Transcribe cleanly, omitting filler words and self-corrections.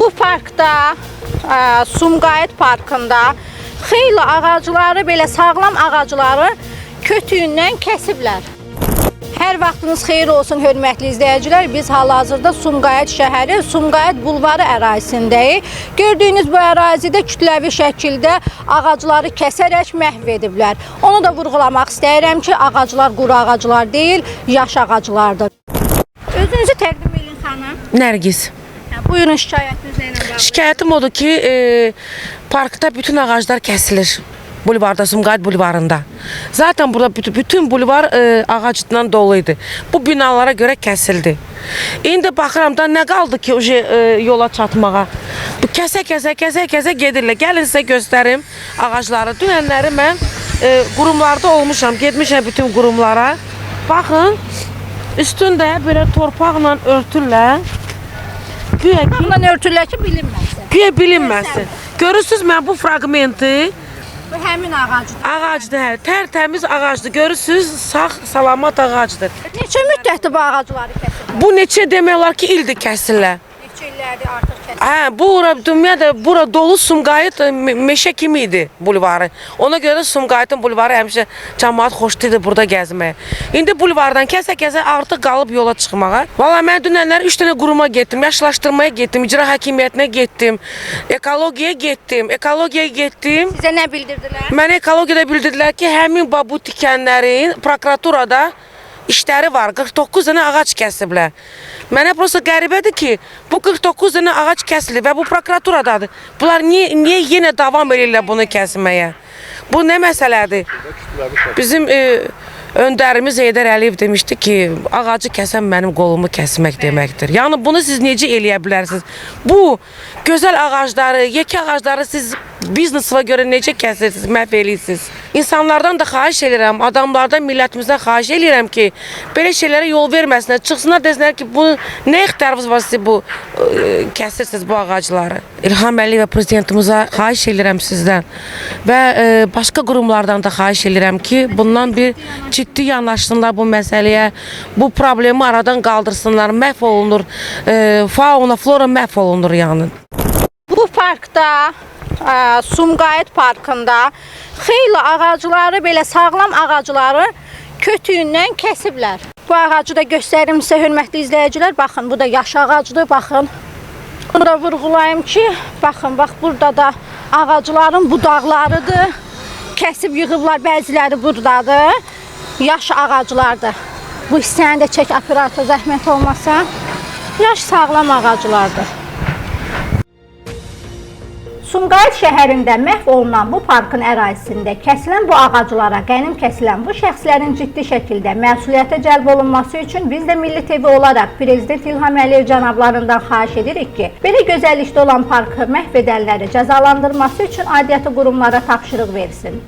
Bu parkda, Sumqayıt parkında xeyli ağacları, belə sağlam ağacları kötüyündən kəsiblər. Hər vaxtınız xeyir olsun, hörmətli izləyicilər. Biz hal-hazırda Sumqayıt şəhəri, Sumqayıt bulvarı ərazisindəyik. Gördüyünüz bu ərazidə kütləvi şəkildə ağacları kəsərək məhv ediblər. Onu da vurğulamaq istəyirəm ki, ağaclar quru ağaclar deyil, yaş ağaclardır. Özünüzü təqdim edin xanım. Nərgiz. Buyurun, şikayətiniz ilə bağlı. Şikayətim odur ki, parkda bütün ağaclar kəsilir. Bulvarda, Sumqayıt bulvarında. Zaten burada bütün bulvar ağacla doluydu. Bu binalara göre kəsildi. İndi baxıram da nə qaldı ki, yola çatmağa. Bu kəsə gedirlər. Gəlin sizə göstərim ağacları. Dünənləri mən qurumlarda olmuşam, getmişəm bütün qurumlara. Baxın, üstündə belə torpaqla örtürlər. Bundan örtürlər ki, bilinməsin. Güya bilinməsin. Görürsünüz mən bu fragmenti. Bu həmin ağacdır. Ağacdır, hə, tərtəmiz ağacdır. Görürsünüz, sağ, salamat ağacdır. Neçə müddətdir bu ağacları kəsilir? Bu neçə demək olar ki, ildir kəsirlər. Neçə illərdir artıq kəsilir? Hə, bura dolu Sumqayıt meşə kimi idi bulvarı. Ona görə Sumqayıtın bulvarı həmişə cəmaət xoşlayırdı burada gəzməyə. İndi bulvardan kəsə artıq qalıb yola çıxmağa. Valla mən dünənlər 3 dənə quruma getdim, yaşlaşdırmaya getdim, icra hakimiyyətinə getdim, ekologiyaya getdim. Sizə nə bildirdilər? Mənə ekologiyada bildirdilər ki, həmin bu tikənlərin prokuraturada işləri var. 49 dənə ağac kəsiblər. Mənə prosta qəribədir ki, bu 49 dənə ağac kəsilir və bu prokuraturadadır. Bunlar niyə yenə davam edirlər bunu kəsməyə? Bu nə məsələdir? Bizim öndərimiz Heydər Əliyev demişdi ki, ağacı kəsən mənim qolumu kəsmək deməkdir. Yəni bunu siz necə eləyə bilərsiniz? Bu gözəl ağacları, yekə ağacları siz biznesine göre necə kəsirsiniz, məhv edirsiniz? İnsanlardan da xahiş edirəm, adamlardan, millətimizdən xahiş edirəm ki, belə şeylərə yol verməsinlər. Çıxsınlar desinlər ki, bu nə ixtiyarınız var siz bu kəsirsiniz bu ağacları? İlham Əliyevə prezidentimizə xahiş edirəm sizdən və başqa qurumlardan da xahiş edirəm ki, bundan bir ciddi yanaşsınlar bu məsələyə, bu problemi aradan qaldırsınlar, məhv olunur, fauna, flora məhv olunur yəni. Bu parkda, Sumqayıt parkında xeyli ağacları, belə sağlam ağacları kötüyündən kəsiblər. Bu ağacı da göstərim sizə, hörmətli izləyicilər. Baxın, bu da yaş ağacdır, baxın. Bunu da vurğulayım ki, baxın, bax burada da ağacların budaqlarıdır. Kəsib yığıblar, bəziləri buradadır. Yaş ağaclardır. Bu hissəni də çək, operator zəhmət olmasa. Yaş sağlam ağaclardır. Sumqayıt şəhərində məhv olunan bu parkın ərazisində kəsilən bu ağaclara qənim kəsilən bu şəxslərin ciddi şəkildə məsuliyyətə cəlb olunması üçün biz də Milli TV olaraq Prezident İlham Əliyev cənablarından xahiş edirik ki, belə gözəllikdə olan parkı məhv edənləri cəzalandırması üçün aidiyyatı qurumlara tapşırıq versin.